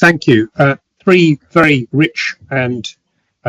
Thank you. Three very rich and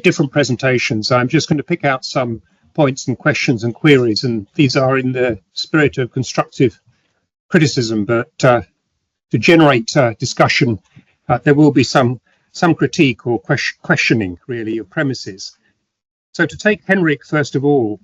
different presentations. I'm just going to pick out some points and questions and queries, and these are in the spirit of constructive criticism, but to generate discussion, there will be some critique or questioning, really, of premises. So to take Henrik, first of all,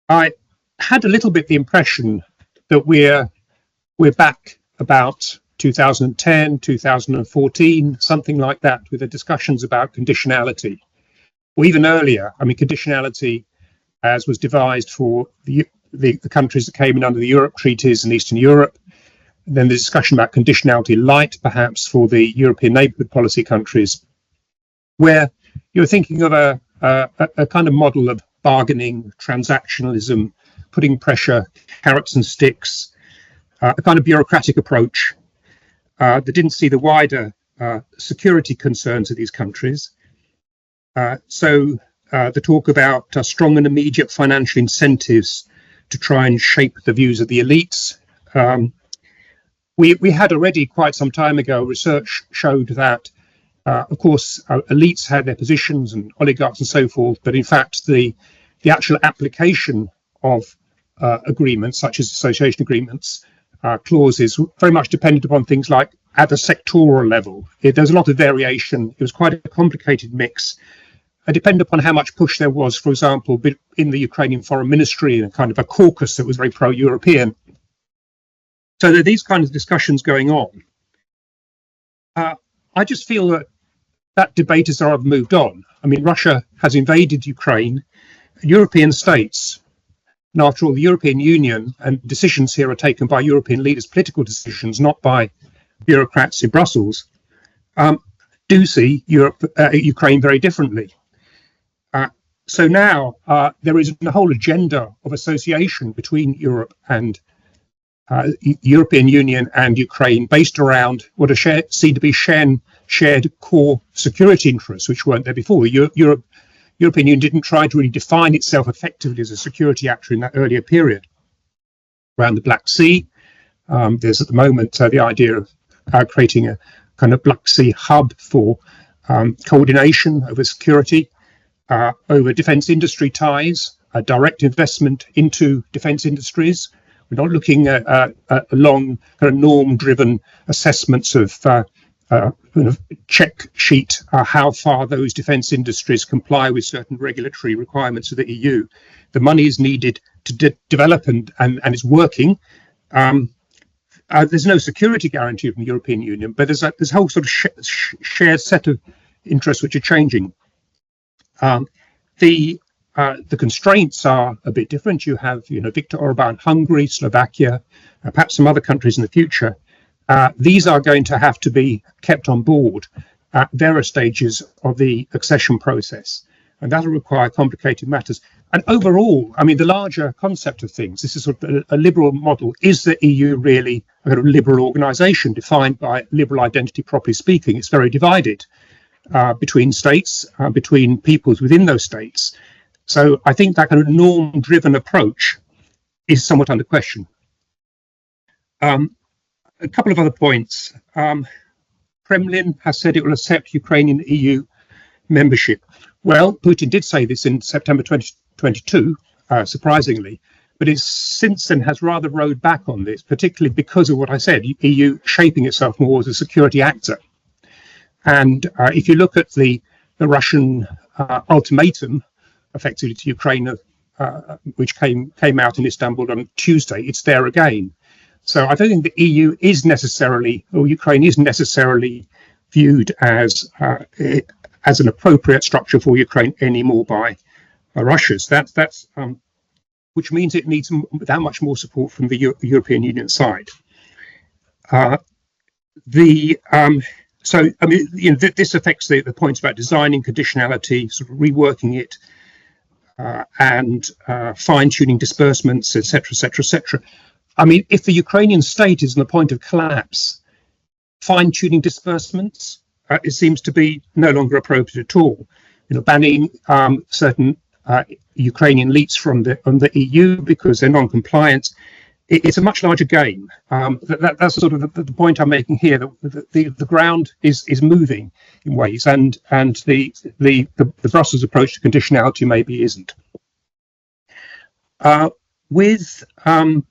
I had a little bit the impression that we're back about 2010, 2014, something like that, with the discussions about conditionality, or even earlier. I mean, conditionality, as was devised for the countries that came in under the Europe treaties in Eastern Europe. And then the discussion about conditionality light, perhaps, for the European neighbourhood policy countries, where you're thinking of a kind of model of bargaining, transactionalism, putting pressure, carrots and sticks, a kind of bureaucratic approach that didn't see the wider security concerns of these countries. So the talk about strong and immediate financial incentives to try and shape the views of the elites. We had already quite some time ago, research showed that, of course, elites had their positions and oligarchs and so forth, but in fact, the actual application of agreements, such as association agreements, clauses, very much depended upon things like at a sectoral level. There was a lot of variation. It was quite a complicated mix. It depended upon how much push there was, for example, in the Ukrainian foreign ministry, and kind of a caucus that was very pro-European. So there are these kinds of discussions going on. I just feel that debate has sort of moved on. I mean, Russia has invaded Ukraine, European states, and after all, the European Union and decisions here are taken by European leaders, political decisions, not by bureaucrats in Brussels, do see Ukraine very differently. So now there is a whole agenda of association between Europe and European Union and Ukraine based around what are seen to be shared core security interests, which weren't there before. European Union didn't try to really define itself effectively as a security actor in that earlier period. Around the Black Sea, there's at the moment the idea of creating a kind of Black Sea hub for coordination over security, over defence industry ties, direct investment into defence industries. We're not looking at long kind of norm-driven assessments of kind of check sheet how far those defence industries comply with certain regulatory requirements of the EU. The money is needed to develop and it's working. There's no security guarantee from the European Union, but there's a whole sort of shared set of interests which are changing. The constraints are a bit different. You have, Viktor Orban, Hungary, Slovakia, perhaps some other countries in the future. These are going to have to be kept on board at various stages of the accession process, and that will require complicated matters. And overall, I mean, the larger concept of things, this is sort of a liberal model. Is the EU really a kind of liberal organisation defined by liberal identity, properly speaking? It's very divided between states, between peoples within those states. So I think that kind of norm-driven approach is somewhat under question. A couple of other points. Kremlin has said it will accept Ukrainian EU membership. Well, Putin did say this in September 2022, surprisingly, but it since then has rather rowed back on this, particularly because of what I said, EU shaping itself more as a security actor. And if you look at the Russian ultimatum, effectively to Ukraine, which came out in Istanbul on Tuesday, it's there again. So I don't think the EU is necessarily, or Ukraine is necessarily viewed as an appropriate structure for Ukraine anymore by Russia's. That's which means it needs that much more support from the European Union side. So I mean, this affects the points about designing conditionality, sort of reworking it, and fine-tuning disbursements, etc., etc., etc. I mean, if the Ukrainian state is on the point of collapse, fine-tuning disbursements, it seems to be no longer appropriate at all. Banning certain Ukrainian elites from the EU because they're non-compliant it's a much larger game. That's sort of the point I'm making here. The ground is moving in ways, and the Brussels approach to conditionality maybe isn't. With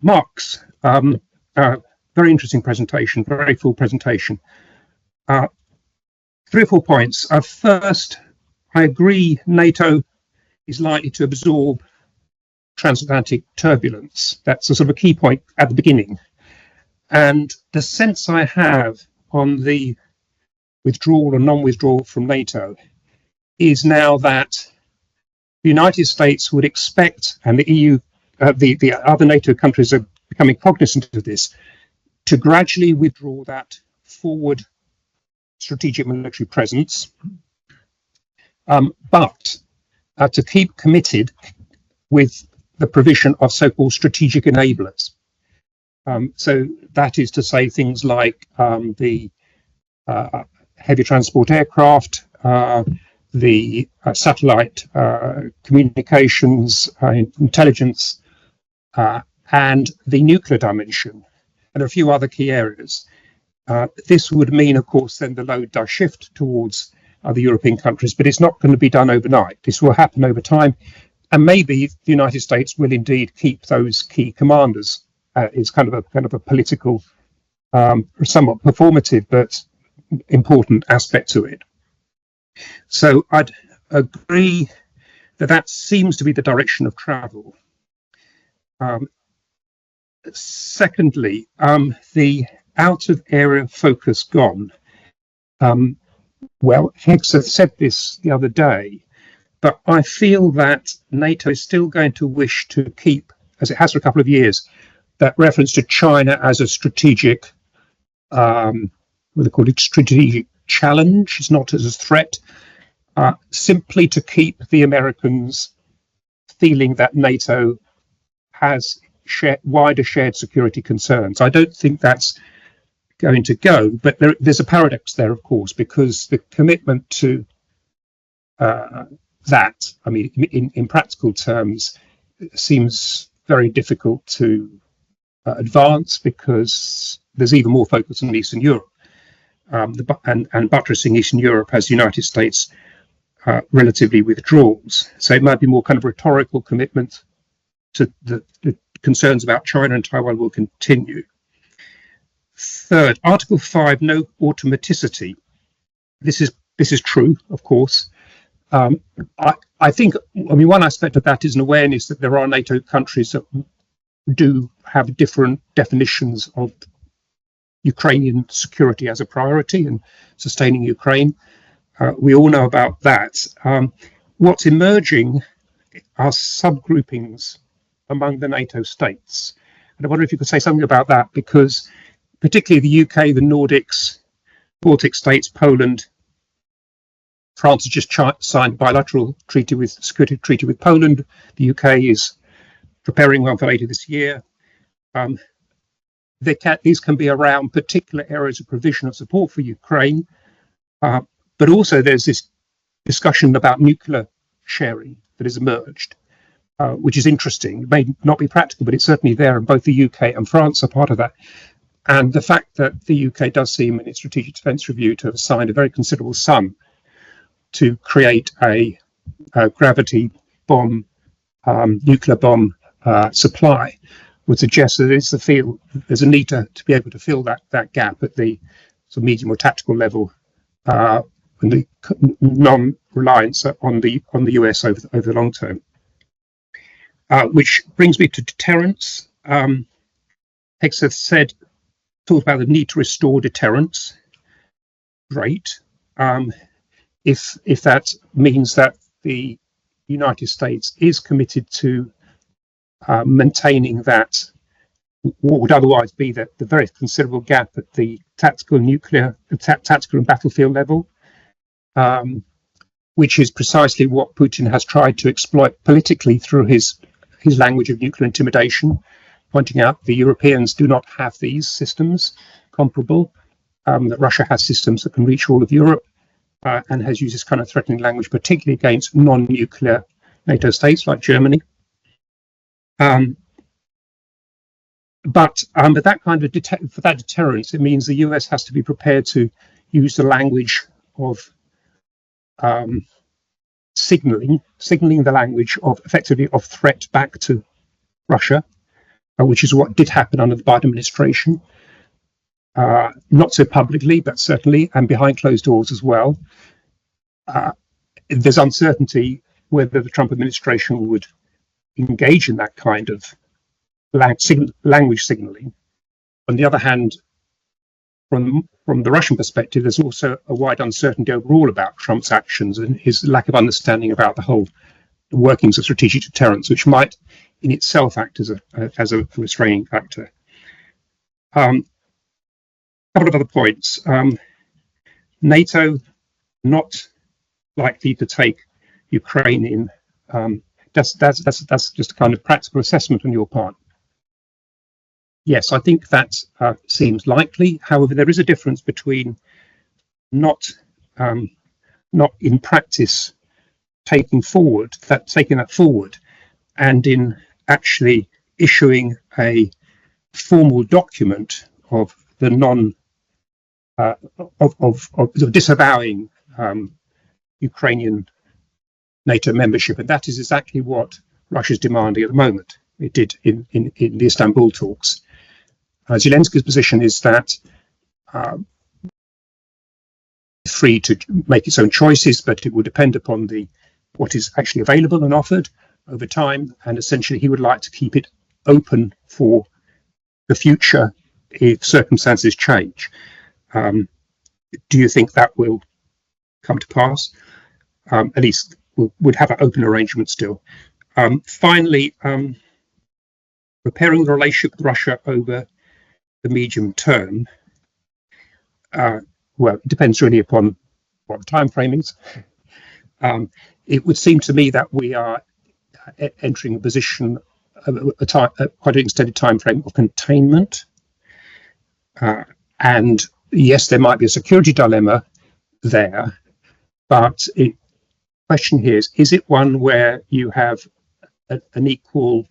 Mark's very interesting presentation, very full presentation. 3 or 4 points. First, I agree NATO is likely to absorb transatlantic turbulence. That's a sort of a key point at the beginning. And the sense I have on the withdrawal or non-withdrawal from NATO is now that the United States would expect, and the EU, the other NATO countries are becoming cognizant of this, to gradually withdraw that forward strategic military presence, but to keep committed with the provision of so-called strategic enablers. So that is to say things like the heavy transport aircraft, the satellite communications, intelligence, and the nuclear dimension, and a few other key areas. This would mean, of course, then the load does shift towards other European countries, but it's not going to be done overnight. This will happen over time, and maybe the United States will indeed keep those key commanders. It's kind of a political, somewhat performative, but important aspect to it. So I'd agree that seems to be the direction of travel. Secondly, the out of area focus gone. Well, Hexa said this the other day, but I feel that NATO is still going to wish to keep, as it has for a couple of years, that reference to China as a strategic, what they call it, strategic challenge. It's not as a threat, simply to keep the Americans feeling that NATO has wider shared security concerns. I don't think that's going to go, but there's a paradox there, of course, because the commitment to that, I mean, in practical terms, seems very difficult to advance because there's even more focus on Eastern Europe, and buttressing Eastern Europe as the United States relatively withdraws. So it might be more kind of rhetorical commitment to the concerns about China and Taiwan will continue. Third, Article 5, no automaticity. This is true, of course. I think, I mean, one aspect of that is an awareness that there are NATO countries that do have different definitions of Ukrainian security as a priority and sustaining Ukraine. We all know about that. What's emerging are subgroupings among the NATO states. And I wonder if you could say something about that, because particularly the UK, the Nordics, Baltic states, Poland, France has just signed a bilateral security treaty with Poland. The UK is preparing one for later this year. These can be around particular areas of provision of support for Ukraine, but also there's this discussion about nuclear sharing that has emerged, which is interesting. It may not be practical, but it's certainly there, and both the UK and France are part of that. And the fact that the UK does seem in its strategic defence review to have assigned a very considerable sum to create a gravity bomb, nuclear bomb supply would suggest that there's a need to be able to fill that gap at the sort of medium or tactical level, and the non-reliance on the US over the long term. Which brings me to deterrence. Hexa said, talked about the need to restore deterrence. Great. If that means that the United States is committed to maintaining that, what would otherwise be the very considerable gap at the tactical and battlefield level, which is precisely what Putin has tried to exploit politically through his language of nuclear intimidation, pointing out the Europeans do not have these systems comparable, that Russia has systems that can reach all of Europe, and has used this kind of threatening language, particularly against non-nuclear NATO states like Germany. but that kind of for that deterrence, it means the US has to be prepared to use the language of signaling the language of effectively of threat back to Russia, which is what did happen under the Biden administration. Not so publicly, but certainly, and behind closed doors as well. There's uncertainty whether the Trump administration would engage in that kind of language signaling. On the other hand, from the Russian perspective, there's also a wide uncertainty overall about Trump's actions and his lack of understanding about the workings of strategic deterrence, which might in itself act as a restraining factor. A couple of other points. NATO not likely to take Ukraine in. That's just a kind of practical assessment on your part. Yes, I think that seems likely. However, there is a difference between not in practice taking that forward, and in actually issuing a formal document of the of disavowing Ukrainian NATO membership, and that is exactly what Russia's demanding at the moment. It did in the Istanbul talks. Zelensky's position is that free to make its own choices, but it will depend upon what is actually available and offered over time, and essentially he would like to keep it open for the future if circumstances change. Do you think that will come to pass? At least would have an open arrangement still. Finally, repairing the relationship with Russia over the medium term, well, it depends really upon what the time frame is. It would seem to me that we are entering a position of quite an extended time frame of containment. And yes, there might be a security dilemma there, but the question here is it one where you have an equal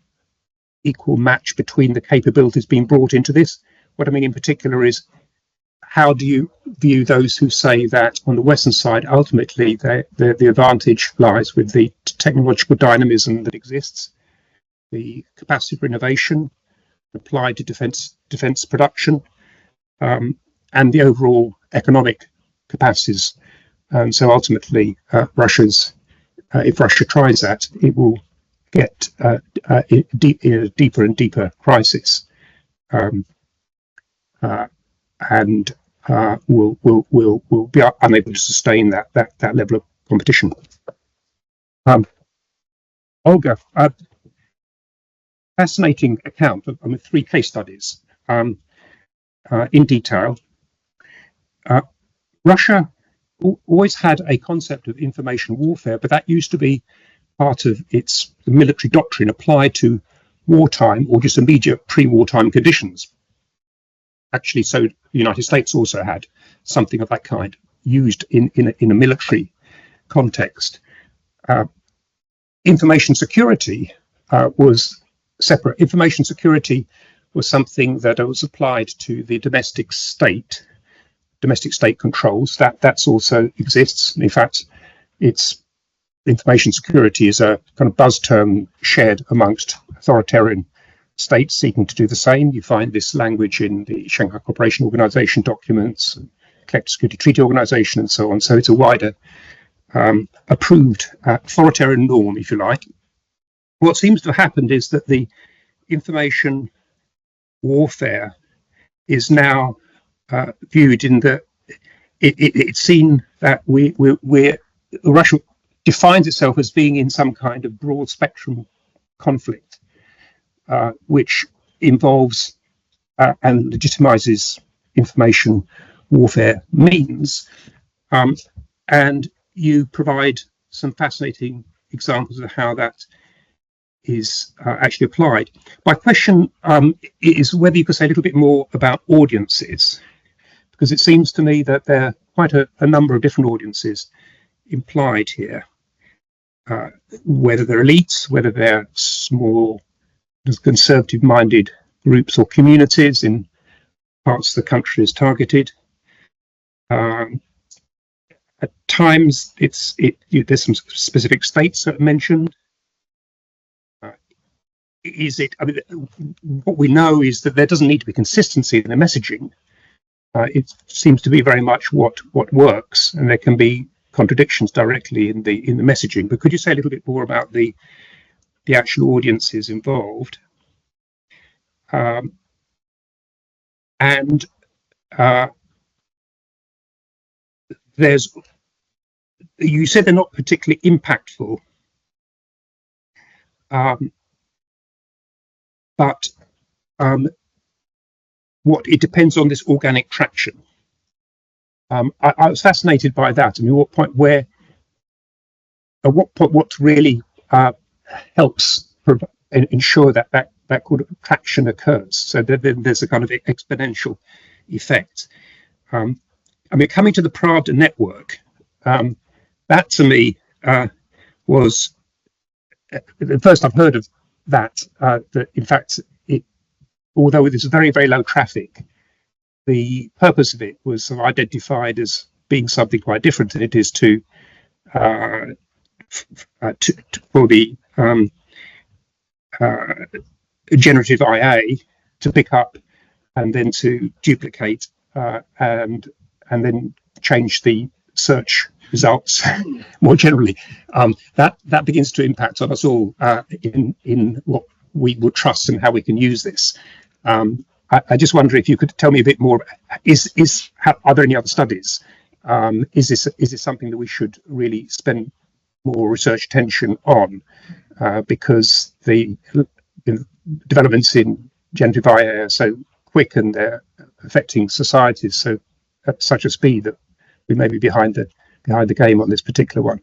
match between the capabilities being brought into this? What I mean in particular is, how do you view those who say that on the Western side, ultimately the advantage lies with the technological dynamism that exists, the capacity for innovation applied to defense production, and the overall economic capacities. And so ultimately, if Russia tries that, it will get in a deeper and deeper crisis, and will be unable to sustain that level of competition. Olga, fascinating account of 3 case studies in detail. Russia always had a concept of information warfare, but that used to be part of its military doctrine applied to wartime or just immediate pre-wartime conditions. Actually, so the United States also had something of that kind used in a military context. Information security was separate. Information security was something that was applied to the domestic state controls. That's also exists. In fact, it's information security is a kind of buzz term shared amongst authoritarian states seeking to do the same. You find this language in the Shanghai Cooperation Organization documents, Collective Security Treaty Organization, and so on. So it's a wider approved authoritarian norm, if you like. What seems to have happened is that the information warfare is now viewed in that it's seen that Russia defines itself as being in some kind of broad spectrum conflict, which involves and legitimizes information warfare means. And you provide some fascinating examples of how that is actually applied. My question is whether you could say a little bit more about audiences, because it seems to me that there are quite a number of different audiences implied here, whether they're elites, whether they're small, conservative-minded groups or communities in parts of the country is targeted. At times, there's some specific states that are mentioned. What we know is that there doesn't need to be consistency in the messaging. It seems to be very much what works, and there can be contradictions directly in the messaging. But could you say a little bit more about the actual audiences involved? You said they're not particularly impactful, but it depends on this organic traction. I was fascinated by that. I mean, what really helps ensure that kind of traction occurs, so that there's a kind of exponential effect. Coming to the Pravda network, that to me was the first I've heard of that. That in fact, although it is very, very low traffic, the purpose of it was sort of identified as being something quite different, and it is for the generative IA to pick up and then to duplicate and then change the search results more generally. That begins to impact on us all in what we would trust and how we can use this. I just wonder if you could tell me a bit more. Are there any other studies? Is this something that we should really spend more research attention on? Because the developments in generative AI are so quick, and they're affecting societies at such a speed that we may be behind the game on this particular one.